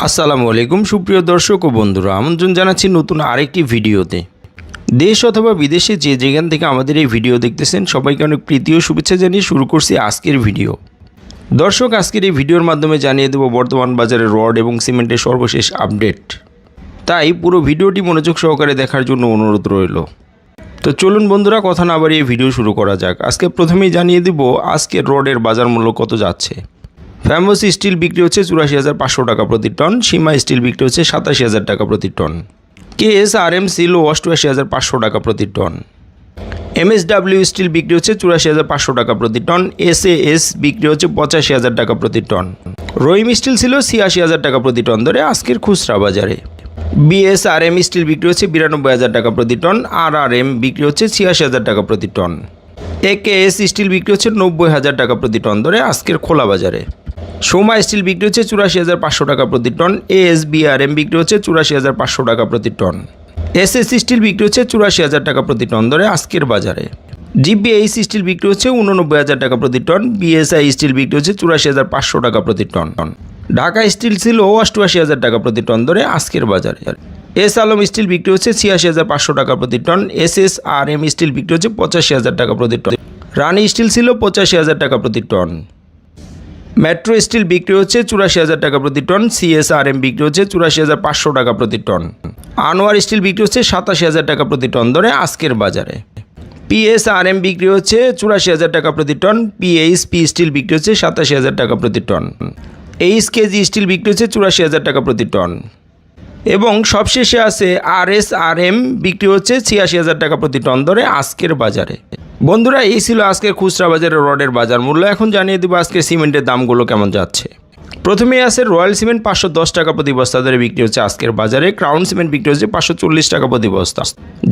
আসসালামু আলাইকুম সুপ্রিয় দর্শক ও বন্ধুরা, আমন্ত্রণ জানাচ্ছি নতুন আরেকটি ভিডিওতে। দেশ অথবা বিদেশে যে যেখান থেকে আমাদের এই ভিডিও দেখতেছেন সবাইকে অনেক প্রীতি ও শুভেচ্ছা জানিয়ে শুরু করছি আজকের ভিডিও। দর্শক, আজকের এই ভিডিওর মাধ্যমে জানিয়ে দেব বর্তমান বাজারে রড এবং সিমেন্টের সর্বশেষ আপডেট, তাই পুরো ভিডিওটি মনোযোগ সহকারে দেখার জন্য অনুরোধ রইল। তো চলুন বন্ধুরা, কথা না বাড়িয়ে ভিডিও শুরু করা যাক। আজকে প্রথমেই জানিয়ে দেব আজকের রডের বাজার মূল্য কত যাচ্ছে। ফ্যামস স্টিল বিক্রি হচ্ছে ৮৪,৫০০ টাকা প্রতি টন, সীমা স্টিল বিক্রি হচ্ছে ৮৭,০০০ টাকা প্রতি টন, KSRM সিল ৮৮,৫০০ টাকা প্রতি টন, MSW স্টিল বিক্রি হচ্ছে ৮৪,৫০০ টাকা প্রতি টন, SAS বিক্রি হচ্ছে ৮৫,০০০ টাকা প্রতি টন, রহিম স্টিল ছিল ৮৬,০০০ টাকা প্রতি টন ধরে আজকের খুচরা বাজারে, BSRM স্টিল বিক্রি হচ্ছে ৯২,০০০ টাকা প্রতি টন, RRM বিক্রি হচ্ছে ৮৬,০০০ টাকা প্রতি টন, AKS স্টিল বিক্রি হচ্ছে ৯০,০০০ টাকা প্রতি টন ধরে আজকের খোলা বাজারে, সোমা স্টিল বিক্রি হচ্ছে ৮৪,৫০০ টাকা প্রতি টন, ASBRM বিক্রি হচ্ছে ৮৪,৫০০ টাকা প্রতি টন, SS স্টিল বিক্রি হচ্ছে ৮৪,০০০ টাকা প্রতি টন ধরে আজকের বাজারে, GPH স্টিল বিক্রি হচ্ছে ৮৯,০০০ টাকা প্রতি টন, BSI স্টিল বিক্রি হচ্ছে ৮৪,৫০০ টাকা প্রতি টন, ঢাকা স্টিল ছিল ৮৮,০০০ টাকা প্রতি টন ধরে আজকের বাজারে, এস আলম স্টিল বিক্রি হচ্ছে ৮৬,৫০০ টাকা প্রতি টন, SSRM স্টিল বিক্রি হচ্ছে ৮৫,০০০ টাকা প্রতি টন, রানি স্টিল ছিল ৮৫,০০০ টাকা প্রতি টন, মেট্রো স্টিল বিক্রি হচ্ছে ৮৪,০০০ টাকা প্রতি টন, CSRM বিক্রি হচ্ছে ৮৪,৫০০ টাকা প্রতি টন, আনোয়ার স্টিল বিক্রি হচ্ছে ৮৭,০০০ টাকা প্রতি টন ধরে আজকের বাজারে, PSRM বিক্রি হচ্ছে ৮৪,০০০ টাকা প্রতি টন, PHP স্টিল বিক্রি হচ্ছে ৮৭,০০০ টাকা প্রতি টন, HKG স্টিল বিক্রি হচ্ছে ৮৪,০০০ টাকা প্রতি টন, এবং সবশেষে আছে RSRM বিক্রি হচ্ছে ৮৬,০০০ টাকা প্রতি টন ধরে আজকের বাজারে। বন্ধুরা, এই ছিল আজকের খুচরা বাজারে রডের বাজার মূল্য। এখন জানিয়ে দেবো আজকে সিমেন্টের দামগুলো কেমন যাচ্ছে। প্রথমেই আছে রয়্যাল সিমেন্ট ৫১০ টাকা প্রতি বস্তা ধরে বিক্রি হচ্ছে আজকের বাজারে, ক্রাউন সিমেন্ট বিক্রি হচ্ছে ৫৪০ টাকা প্রতি বস্তা,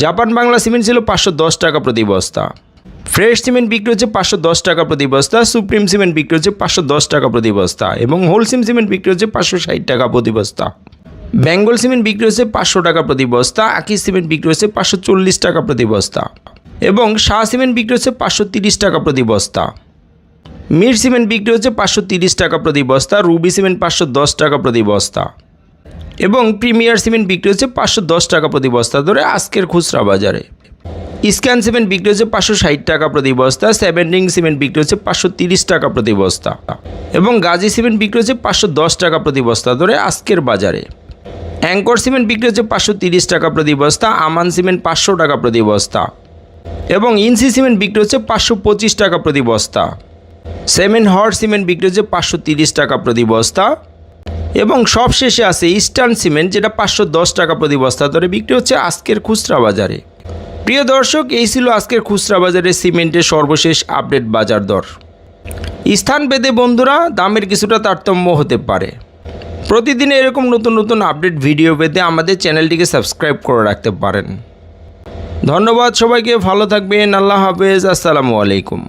জাপান বাংলা সিমেন্ট ছিল ৫১০ টাকা প্রতি বস্তা, ফ্রেশ সিমেন্ট বিক্রি হচ্ছে ৫১০ টাকা প্রতি বস্তা, সুপ্রিম সিমেন্ট বিক্রি হচ্ছে ৫১০ টাকা প্রতি বস্তা, এবং হোলসিম সিমেন্ট বিক্রি হচ্ছে ৫৬০ টাকা প্রতি বস্তা, বেঙ্গল সিমেন্ট বিক্রি হচ্ছে ৫০০ টাকা প্রতি বস্তা, আকিজ সিমেন্ট বিক্রি হচ্ছে ৫৪০ টাকা প্রতি বস্তা, এবং শাহ সিমেন্ট বিক্রি হচ্ছে ৫৩০ টাকা প্রতি বস্তা, মির সিমেন্ট বিক্রি হচ্ছে ৫৩০ টাকা প্রতি বস্তা, রুবি সিমেন্ট ৫১০ টাকা প্রতি বস্তা, এবং প্রিমিয়ার সিমেন্ট বিক্রি হচ্ছে ৫১০ টাকা প্রতি বস্তা ধরে আজকের খুচরা বাজারে, স্ক্যান সিমেন্ট বিক্রি হচ্ছে ৫৬০ টাকা প্রতি বস্তা, সেভেন রিং সিমেন্ট বিক্রি হচ্ছে ৫৩০ টাকা প্রতি বস্তা, এবং গাজী সিমেন্ট বিক্রি হচ্ছে ৫১০ টাকা প্রতি বস্তা ধরে আজকের বাজারে, অ্যাঙ্কর সিমেন্ট বিক্রি হচ্ছে ৫৩০ টাকা প্রতি বস্তা, আমান সিমেন্ট ৫০০ টাকা প্রতি বস্তা, এবং ইনসি সিমেন্ট বিক্রি হচ্ছে ৫২৫ টাকা প্রতি বস্তা, সেভেন হর্স সিমেন্ট বিক্রি হচ্ছে ৫৩০ টাকা প্রতি বস্তা, এবং সবশেষে আছে ইস্টার্ন সিমেন্ট, যেটা ৫১০ টাকা প্রতি বস্তা ধরে বিক্রি হচ্ছে আজকের খুচরা বাজারে। প্রিয় দর্শক, এই ছিল আজকের খুচরা বাজারে সিমেন্টের সর্বশেষ আপডেট বাজার দর। স্থান ভেদে বন্ধুরা দামের কিছুটা তারতম্য হতে পারে। প্রতিদিন এরকম নতুন নতুন আপডেট ভিডিও পেতে আমাদের চ্যানেলটিকে সাবস্ক্রাইব করে রাখতে পারেন। ধন্যবাদ সবাইকে, ভালো থাকবেন, আল্লাহ হাফেজ, আসসালামু আলাইকুম।